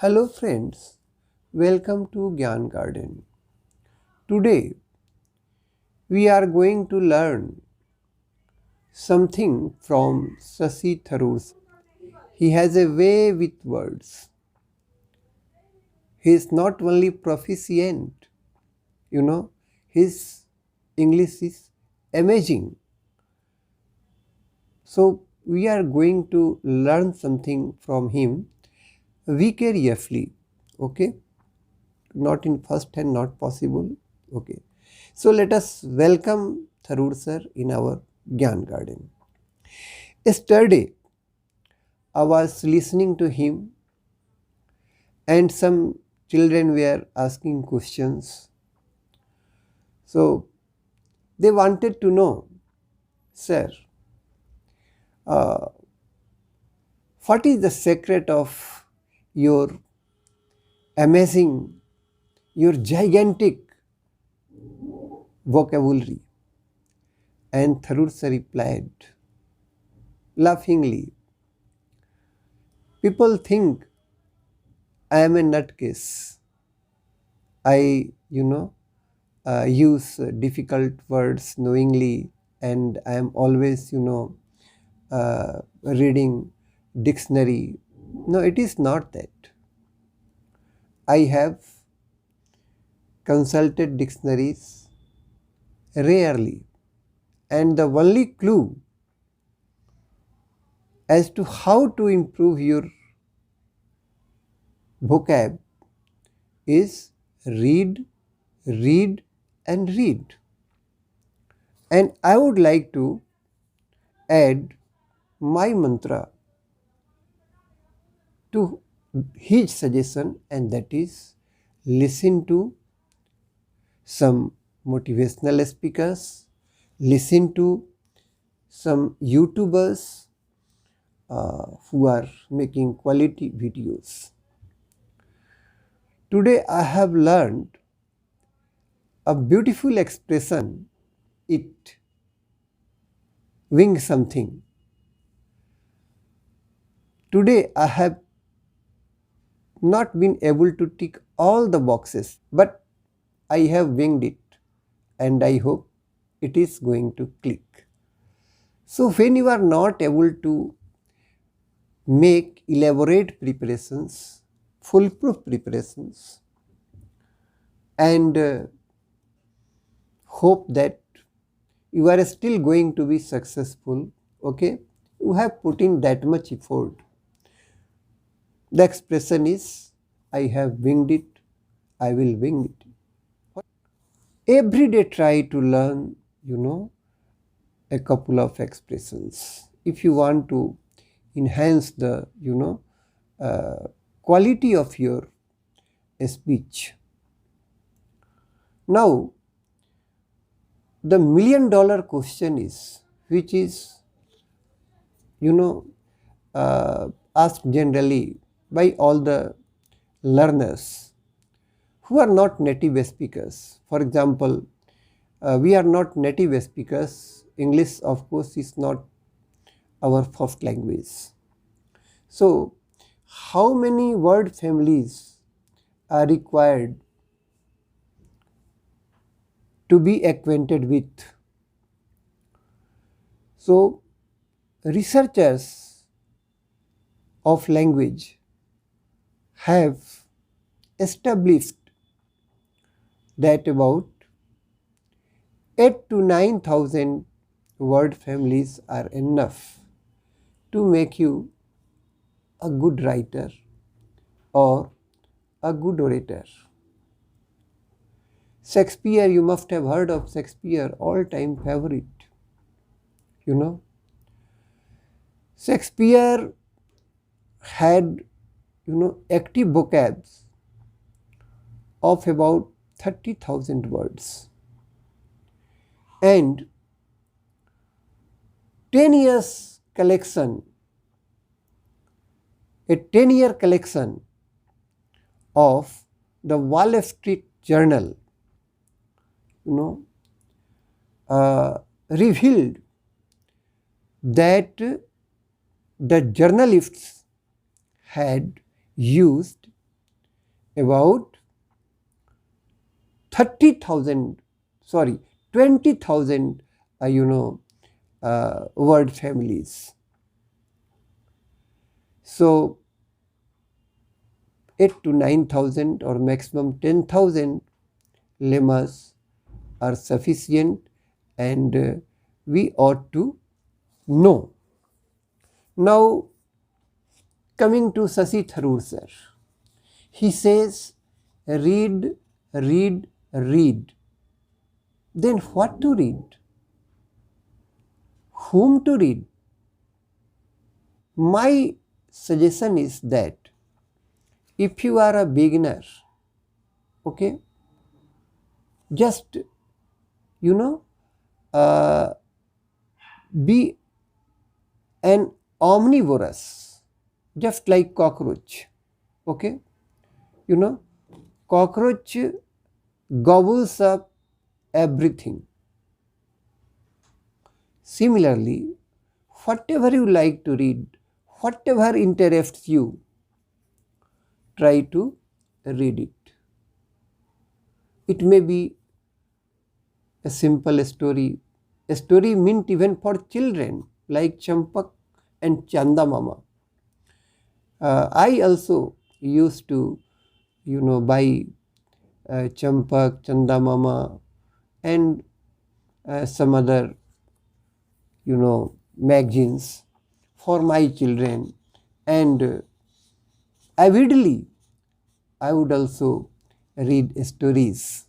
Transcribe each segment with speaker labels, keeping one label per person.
Speaker 1: Hello friends, welcome to Gyan Garden. Today we are going to learn something from Shashi Tharoor. He has a way with words. He is not only proficient, his English is amazing. So we are going to learn something from him vicariously, okay? Not in first hand, not possible, okay? So let us welcome Tharoor sir in our Gyan Garden. Yesterday, I was listening to him and some children were asking questions. So they wanted to know, sir, what is the secret of your amazing, your gigantic vocabulary? And Tharoor sir replied laughingly, people think I am a nutcase. I, use difficult words knowingly, and I am always, reading dictionary. No, it is not that. I have consulted dictionaries rarely, and the only clue as to how to improve your vocab is read, read and read. And I would like to add my mantra to his suggestion, and that is listen to some motivational speakers, listen to some YouTubers who are making quality videos. Today I have learned a beautiful expression, it wing something. Today I have not been able to tick all the boxes, but I have winged it and I hope it is going to click. So when you are not able to make elaborate preparations, foolproof preparations, and hope that you are still going to be successful, okay? You have put in that much effort. The expression is, I have winged it, I will wing it. Every day try to learn, a couple of expressions. If you want to enhance the, quality of your speech. Now, the $1,000,000 question is, which is, asked generally by all the learners who are not native speakers. For example, we are not native speakers. English, of course, is not our first language. So, how many word families are required to be acquainted with? So, researchers of language have established that about 8,000 to 9,000 word families are enough to make you a good writer or a good orator. Shakespeare, you must have heard of Shakespeare, all-time favorite. Shakespeare had, active vocabs of about 30,000 words. And 10 years collection, a 10-year collection of the Wall Street Journal, revealed that the journalists had used about 20,000 word families. So 8 to 9,000 or maximum 10,000 lemmas are sufficient, and we ought to know. Now coming to Shashi Tharoor sir, he says read, read, read. Then what to read? Whom to read? My suggestion is that if you are a beginner, okay, just be an omnivorous, just like cockroach. Okay, cockroach gobbles up everything. Similarly, whatever you like to read, whatever interests you, try to read it. It may be a simple story, a story meant even for children like Champak and Chanda Mama. I also used to, buy Champak, Chanda Mama, and some other, magazines for my children, and avidly I would also read stories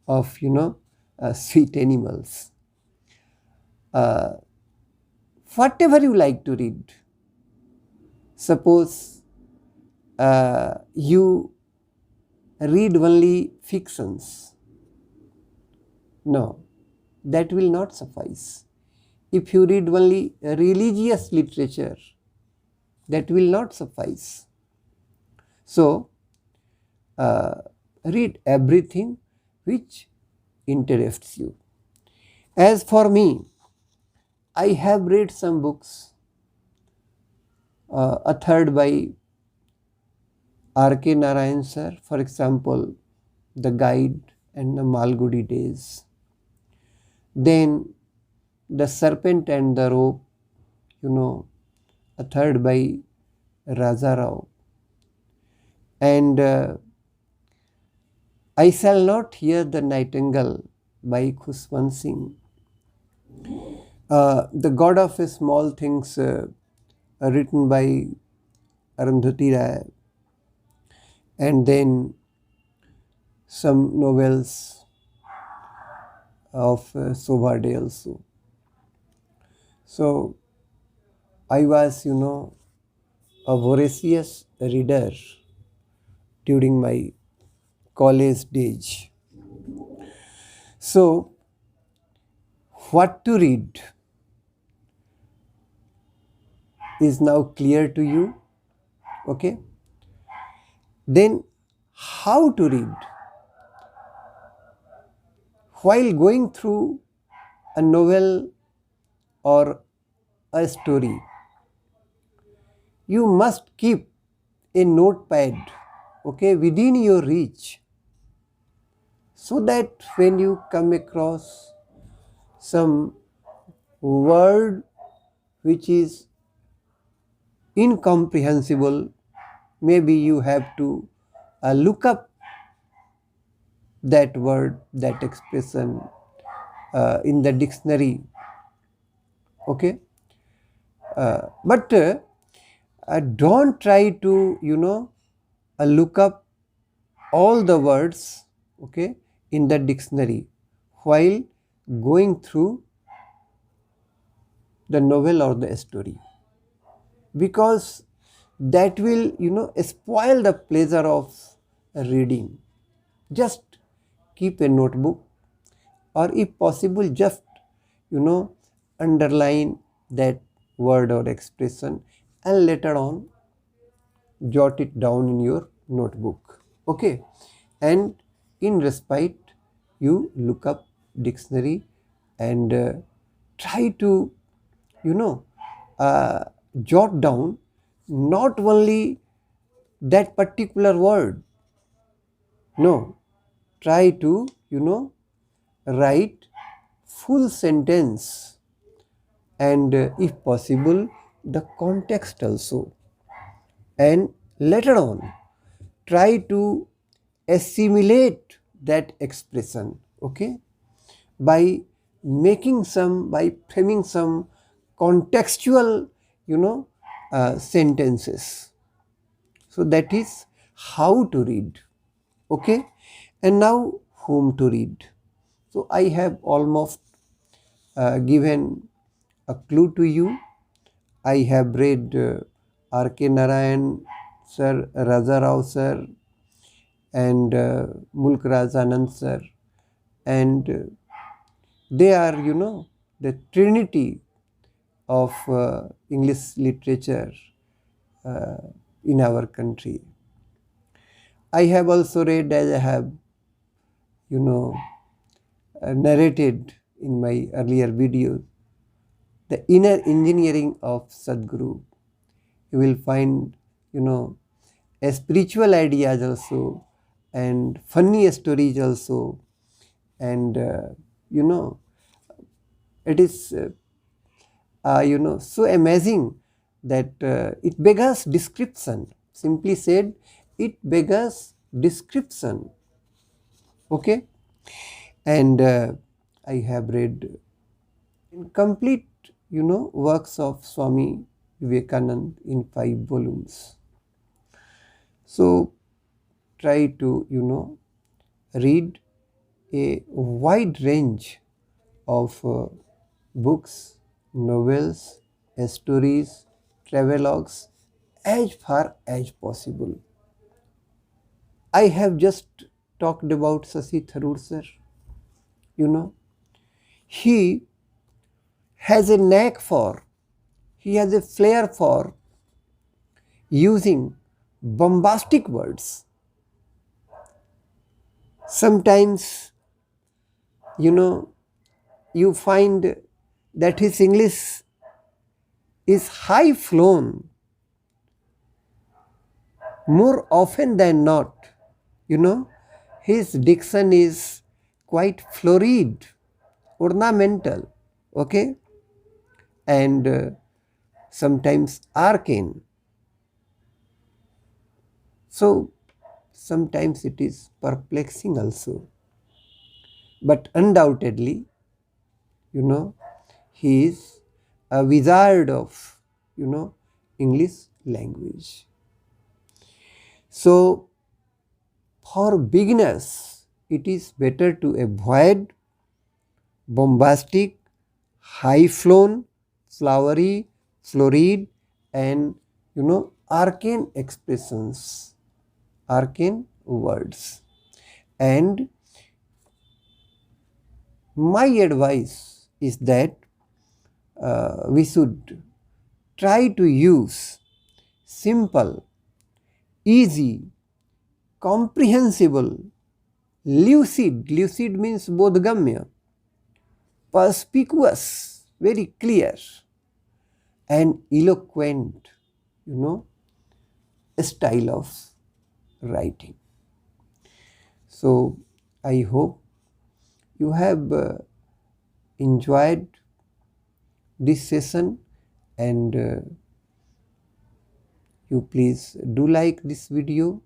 Speaker 1: of sweet animals. Whatever you like to read. Suppose you read only fictions. No, that will not suffice. If you read only religious literature, that will not suffice. So, read everything which interests you. As for me, I have read some books authored by R.K. Narayan sir, for example, The Guide and the Malgudi Days. Then The Serpent and the Rope, authored by Raja Rao. And I Shall Not Hear the Nightingale by Khushwant Singh. The God of Small Things, written by Arundhati Rai, and then some novels of Sobha De also. So I was, a voracious reader during my college days. So, what to read is now clear to you, okay? Then how to read? While going through a novel or a story, you must keep a notepad, okay, within your reach, so that when you come across some word which is incomprehensible, maybe you have to look up that word, that expression in the dictionary, okay? But don't try to, look up all the words, okay, in the dictionary while going through the novel or the story, because that will, spoil the pleasure of reading. Just keep a notebook, or if possible, just, underline that word or expression, and later on jot it down in your notebook, okay? And in respite, you look up dictionary and try to, jot down not only that particular word, No, try to, write full sentence, and if possible the context also, and later on try to assimilate that expression, okay, by by framing some contextual, sentences. So that is how to read, okay. And now whom to read. So I have almost given a clue to you. I have read R.K. Narayan sir, Raja Rao sir, and Mulk Raj Anand sir, and they are, the trinity of English literature uh, in our country. I have also read, as I have, you know, narrated in my earlier videos, the inner engineering of Sadhguru. You will find, a spiritual ideas also, and funny stories also, and it is so amazing that it beggars description. Simply said, it beggars description, okay. And I have read complete, works of Swami Vivekanand in 5 volumes. So try to, read a wide range of books, novels, stories, travelogues as far as possible. I have just talked about Sasi Tharoor sir. He has a knack for, he has a flair for using bombastic words. Sometimes, you find that his English is high flown more often than not. His diction is quite florid, ornamental, okay, and sometimes arcane. So sometimes it is perplexing also, but undoubtedly, he is a wizard of, English language. So for beginners, it is better to avoid bombastic, high flown, flowery, florid, and arcane expressions, arcane words. And my advice is that we should try to use simple, easy, comprehensible, lucid means bodhgamya, perspicuous, very clear, and eloquent, style of writing. So I hope you have enjoyed this session, and you please do like this video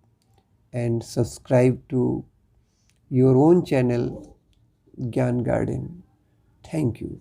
Speaker 1: and subscribe to your own channel, Gyan Garden. Thank you.